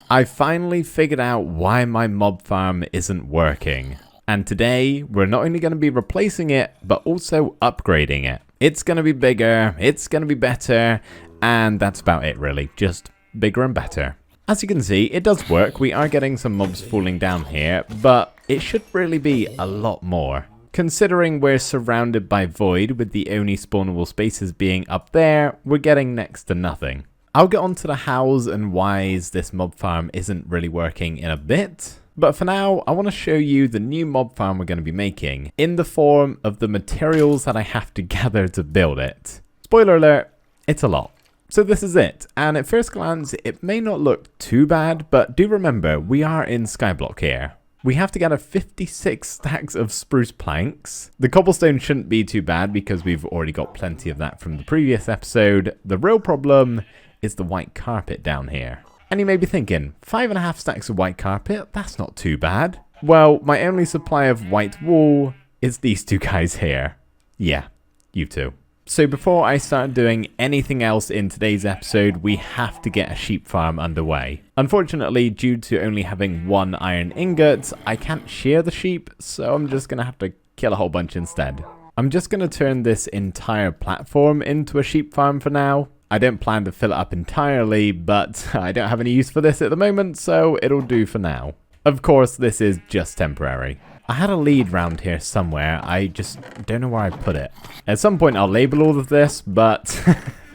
I finally figured out why my mob farm isn't working. And today, we're not only going to be replacing it, but also upgrading it. It's going to be bigger, it's going to be better, and that's about it really, just bigger and better. As you can see, it does work. We are getting some mobs falling down here, but it should really be a lot more. Considering we're surrounded by void with the only spawnable spaces being up there, we're getting next to nothing. I'll get onto the hows and whys this mob farm isn't really working in a bit, but for now I want to show you the new mob farm we're going to be making in the form of the materials that I have to gather to build it. Spoiler alert, it's a lot. So this is it, and at first glance it may not look too bad, but do remember we are in Skyblock here. We have to gather 56 stacks of spruce planks. The cobblestone shouldn't be too bad because we've already got plenty of that from the previous episode. The real problem is the white carpet down here. And you may be thinking, 5.5 stacks of white carpet, that's not too bad. Well, my only supply of white wool is these two guys here. Yeah, you two. So before I start doing anything else in today's episode, we have to get a sheep farm underway. Unfortunately, due to only having one iron ingot, I can't shear the sheep, so I'm just going to have to kill a whole bunch instead. I'm just going to turn this entire platform into a sheep farm for now. I don't plan to fill it up entirely, but I don't have any use for this at the moment, so it'll do for now. Of course, this is just temporary. I had a lead round here somewhere, I just don't know where I put it. At some point I'll label all of this, but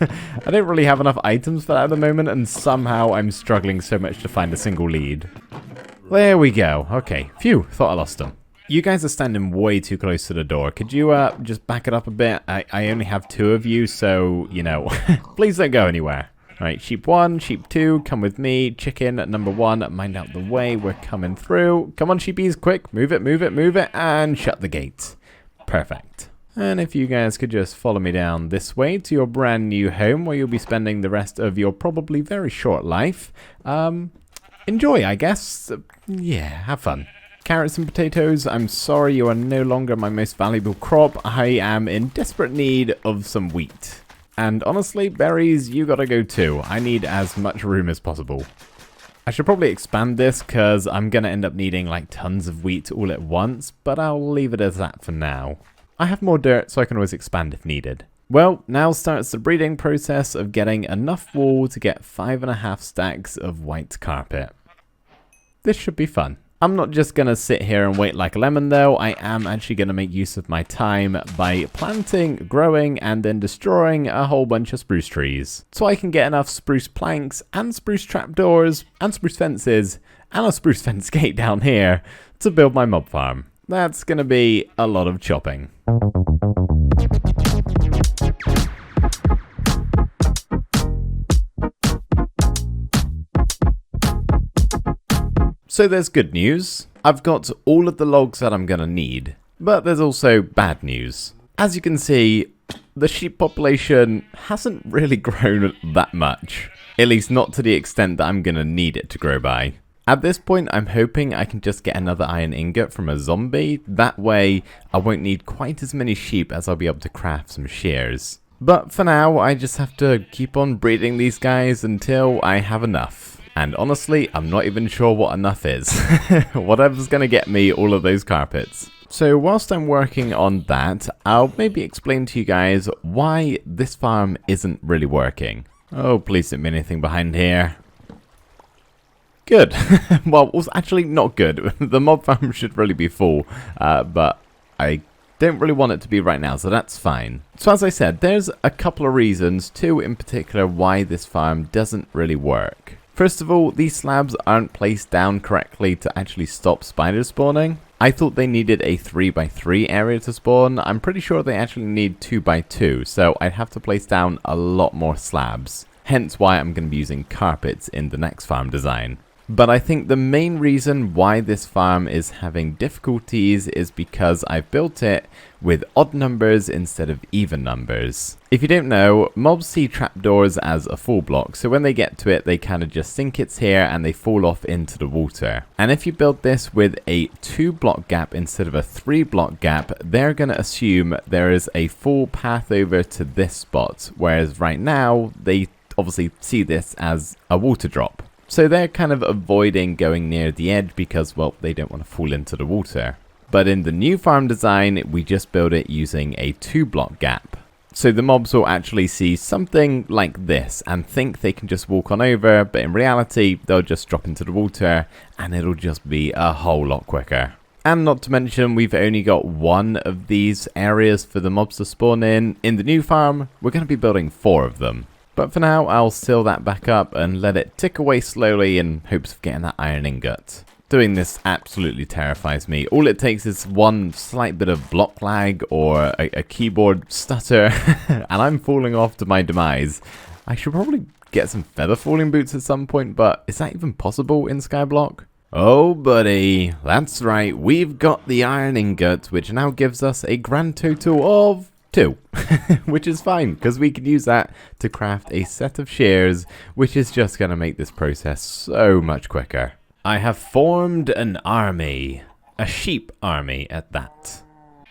I don't really have enough items for that at the moment, and somehow I'm struggling so much to find a single lead. There we go, okay, phew, thought I lost them. You guys are standing way too close to the door. Could you just back it up a bit? I only have 2 of you, so, you know, please don't go anywhere. Alright, sheep 1, sheep 2, come with me. Chicken number 1, mind out the way, we're coming through. Come on, sheepies, quick, move it, and shut the gate. Perfect. And if you guys could just follow me down this way to your brand new home where you'll be spending the rest of your probably very short life. Enjoy, I guess. Yeah, have fun. Carrots and potatoes, I'm sorry you are no longer my most valuable crop. I am in desperate need of some wheat. And honestly, berries, you gotta go too. I need as much room as possible. I should probably expand this because I'm gonna end up needing like tons of wheat all at once, but I'll leave it as that for now. I have more dirt, so I can always expand if needed. Well, now starts the breeding process of getting enough wool to get 5.5 stacks of white carpet. This should be fun. I'm not just going to sit here and wait like a lemon though, I am actually going to make use of my time by planting, growing, and then destroying a whole bunch of spruce trees. So I can get enough spruce planks, and spruce trapdoors, and spruce fences, and a spruce fence gate down here to build my mob farm. That's going to be a lot of chopping. So there's good news. I've got all of the logs that I'm going to need. But there's also bad news. As you can see, the sheep population hasn't really grown that much. At least not to the extent that I'm going to need it to grow by. At this point, I'm hoping I can just get another iron ingot from a zombie. That way, I won't need quite as many sheep as I'll be able to craft some shears. But for now, I just have to keep on breeding these guys until I have enough. And honestly, I'm not even sure what enough is. Whatever's going to get me all of those carpets. So whilst I'm working on that, I'll maybe explain to you guys why this farm isn't really working. Oh, please don't be anything behind here. Good. Well, it was actually not good. The mob farm should really be full, but I don't really want it to be right now, so that's fine. So as I said, there's a couple of reasons, 2 in particular, why this farm doesn't really work. First of all, these slabs aren't placed down correctly to actually stop spiders spawning. I thought they needed a 3x3 area to spawn. I'm pretty sure they actually need 2x2, so I'd have to place down a lot more slabs. Hence why I'm going to be using carpets in the next farm design. But I think the main reason why this farm is having difficulties is because I've built it with odd numbers instead of even numbers. If you don't know, mobs see trapdoors as a full block, so when they get to it, they kind of just think it's here and they fall off into the water. And if you build this with a 2-block gap instead of a 3-block gap, they're going to assume there is a full path over to this spot, whereas right now, they obviously see this as a water drop. So they're kind of avoiding going near the edge because, well, they don't want to fall into the water. But in the new farm design, we just build it using a 2-block gap. So the mobs will actually see something like this and think they can just walk on over, but in reality, they'll just drop into the water and it'll just be a whole lot quicker. And not to mention, we've only got one of these areas for the mobs to spawn in. In the new farm, we're going to be building 4 of them. But for now, I'll seal that back up and let it tick away slowly in hopes of getting that iron ingot. Doing this absolutely terrifies me. All it takes is one slight bit of block lag or a keyboard stutter, and I'm falling off to my demise. I should probably get some feather falling boots at some point, but is that even possible in Skyblock? Oh buddy, that's right, we've got the iron ingot, which now gives us a grand total of 2, which is fine, because we can use that to craft a set of shears, which is just going to make this process so much quicker. I have formed an army, a sheep army at that.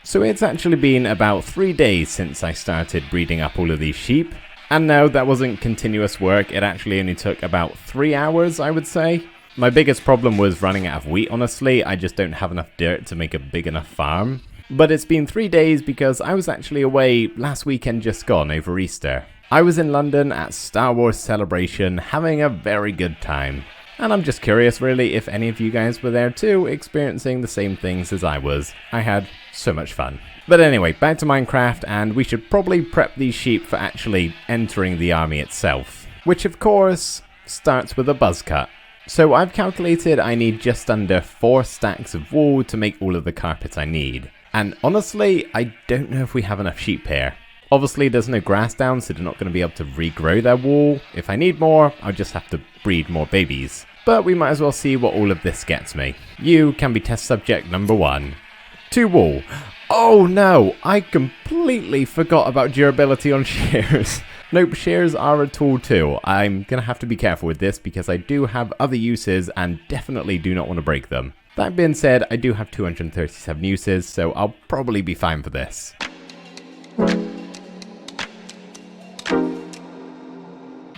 So it's actually been about 3 days since I started breeding up all of these sheep, and no, that wasn't continuous work, it actually only took about 3 hours, I would say. My biggest problem was running out of wheat, honestly. I just don't have enough dirt to make a big enough farm. But it's been 3 days because I was actually away last weekend just gone over Easter. I was in London at Star Wars Celebration having a very good time. And I'm just curious really if any of you guys were there too, experiencing the same things as I was. I had so much fun. But anyway, back to Minecraft, and we should probably prep these sheep for actually entering the army itself. Which of course starts with a buzz cut. So I've calculated I need just under 4 stacks of wool to make all of the carpet I need. And honestly, I don't know if we have enough sheep here. Obviously there's no grass down, so they're not going to be able to regrow their wool. If I need more, I'll just have to breed more babies. But we might as well see what all of this gets me. You can be test subject number 1. 2 wool. Oh no, I completely forgot about durability on shears. Nope, shears are a tool too. I'm going to have to be careful with this because I do have other uses and definitely do not want to break them. That being said, I do have 237 uses, so I'll probably be fine for this.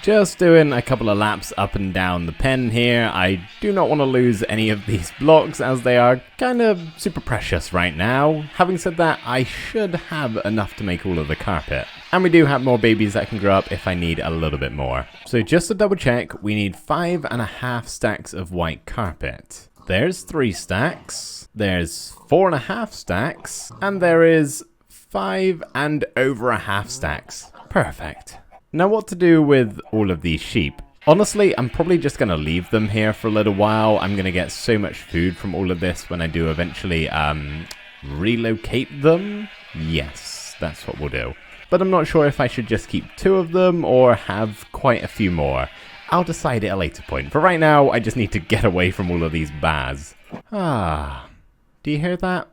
Just doing a couple of laps up and down the pen here. I do not want to lose any of these blocks as they are kind of super precious right now. Having said that, I should have enough to make all of the carpet. And we do have more babies that can grow up if I need a little bit more. So just to double check, we need 5.5 stacks of white carpet. There's 3 stacks, there's 4.5 stacks, and there is 5 and over a half stacks. Perfect. Now what to do with all of these sheep? Honestly, I'm probably just going to leave them here for a little while. I'm going to get so much food from all of this when I do eventually relocate them. Yes, that's what we'll do. But I'm not sure if I should just keep 2 of them or have quite a few more. I'll decide at a later point. For right now, I just need to get away from all of these bars. Ah, do you hear that?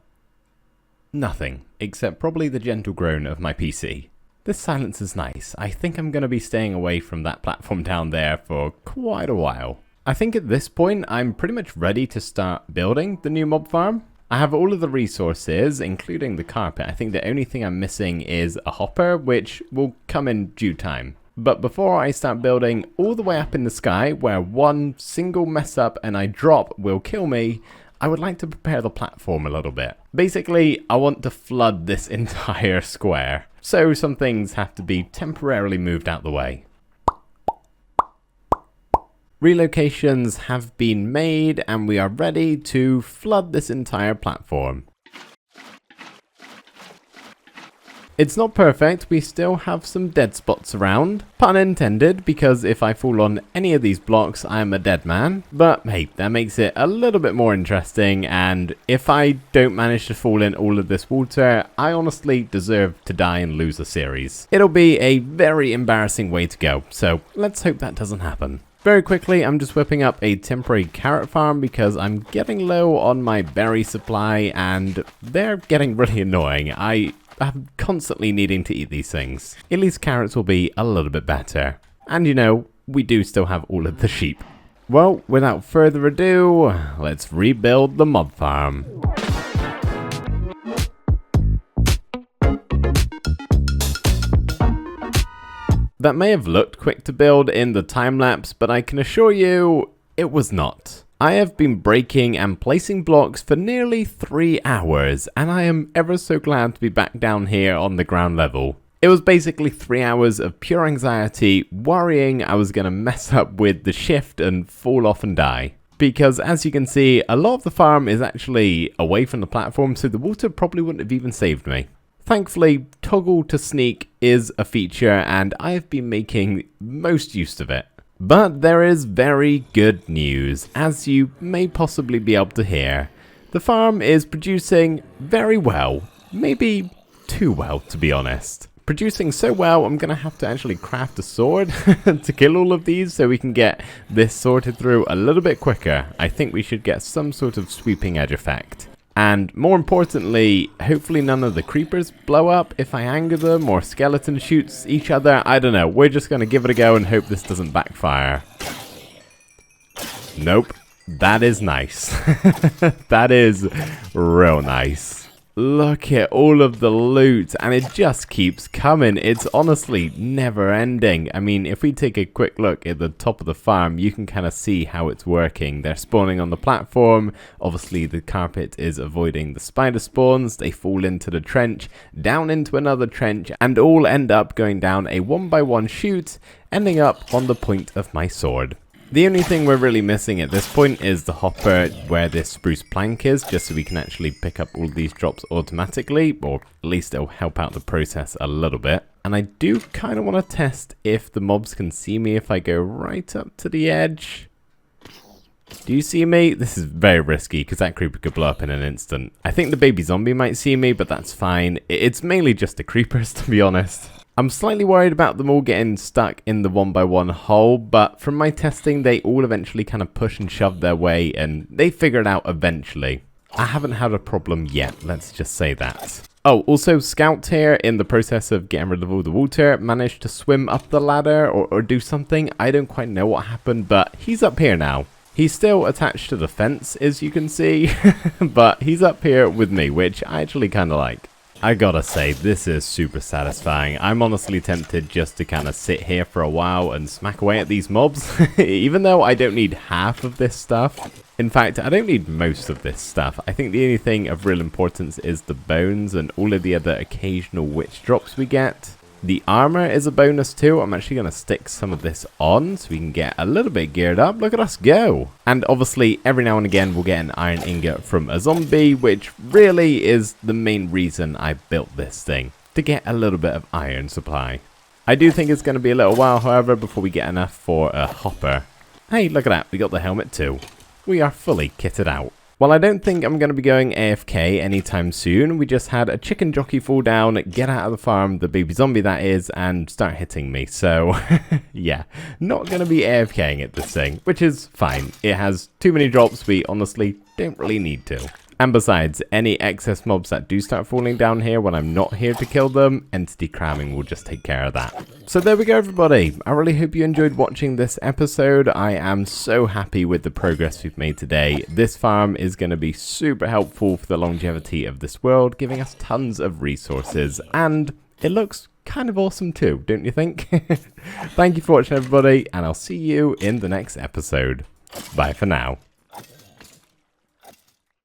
Nothing, except probably the gentle groan of my PC. This silence is nice. I think I'm going to be staying away from that platform down there for quite a while. I think at this point, I'm pretty much ready to start building the new mob farm. I have all of the resources, including the carpet. I think the only thing I'm missing is a hopper, which will come in due time. But before I start building all the way up in the sky, where one single mess up and I drop will kill me, I would like to prepare the platform a little bit. Basically, I want to flood this entire square. So some things have to be temporarily moved out the way. Relocations have been made and we are ready to flood this entire platform. It's not perfect, we still have some dead spots around. Pun intended, because if I fall on any of these blocks, I am a dead man. But hey, that makes it a little bit more interesting, and if I don't manage to fall in all of this water, I honestly deserve to die and lose a series. It'll be a very embarrassing way to go, so let's hope that doesn't happen. Very quickly, I'm just whipping up a temporary carrot farm because I'm getting low on my berry supply, and they're getting really annoying. I'm constantly needing to eat these things. At least carrots will be a little bit better. And you know, we do still have all of the sheep. Well, without further ado, let's rebuild the mob farm. That may have looked quick to build in the time lapse, but I can assure you, it was not. I have been breaking and placing blocks for nearly 3 hours, and I am ever so glad to be back down here on the ground level. It was basically 3 hours of pure anxiety, worrying I was going to mess up with the shift and fall off and die. Because as you can see, a lot of the farm is actually away from the platform, so the water probably wouldn't have even saved me. Thankfully, toggle to sneak is a feature, and I have been making most use of it. But there is very good news, as you may possibly be able to hear. The farm is producing very well, maybe too well to be honest. Producing so well, I'm going to have to actually craft a sword to kill all of these so we can get this sorted through a little bit quicker. I think we should get some sort of sweeping edge effect. And more importantly, hopefully none of the creepers blow up if I anger them or skeleton shoots each other. I don't know. We're just going to give it a go and hope this doesn't backfire. Nope. That is nice. That is real nice. Look at all of the loot, and it just keeps coming. It's honestly never ending. I mean, if we take a quick look at the top of the farm, you can kind of see how it's working. They're spawning on the platform. Obviously, the carpet is avoiding the spider spawns. They fall into the trench, down into another trench, and all end up going down a 1x1 chute, ending up on the point of my sword. The only thing we're really missing at this point is the hopper where this spruce plank is, just so we can actually pick up all these drops automatically, or at least it'll help out the process a little bit. And I do kind of want to test if the mobs can see me if I go right up to the edge. Do you see me? This is very risky because that creeper could blow up in an instant. I think the baby zombie might see me, but that's fine. It's mainly just the creepers, to be honest. I'm slightly worried about them all getting stuck in the 1x1 hole, but from my testing, they all eventually kind of push and shove their way, and they figure it out eventually. I haven't had a problem yet, let's just say that. Oh, also Scout here, in the process of getting rid of all the water, managed to swim up the ladder or do something. I don't quite know what happened, but he's up here now. He's still attached to the fence, as you can see, but he's up here with me, which I actually kind of like. I gotta say, this is super satisfying. I'm honestly tempted just to kind of sit here for a while and smack away at these mobs, even though I don't need half of this stuff. In fact, I don't need most of this stuff. I think the only thing of real importance is the bones and all of the other occasional witch drops we get. The armor is a bonus too. I'm actually going to stick some of this on so we can get a little bit geared up. Look at us go. And obviously every now and again we'll get an iron ingot from a zombie, which really is the main reason I built this thing, to get a little bit of iron supply. I do think it's going to be a little while, however, before we get enough for a hopper. Hey, look at that. We got the helmet too. We are fully kitted out. Well, I don't think I'm going to be going AFK anytime soon. We just had a chicken jockey fall down, get out of the farm, the baby zombie that is, and start hitting me. So, yeah, not going to be AFKing at this thing, which is fine. It has too many drops. We honestly don't really need to. And besides, any excess mobs that do start falling down here when I'm not here to kill them, entity cramming will just take care of that. So there we go, everybody. I really hope you enjoyed watching this episode. I am so happy with the progress we've made today. This farm is going to be super helpful for the longevity of this world, giving us tons of resources. And it looks kind of awesome too, don't you think? Thank you for watching, everybody, and I'll see you in the next episode. Bye for now.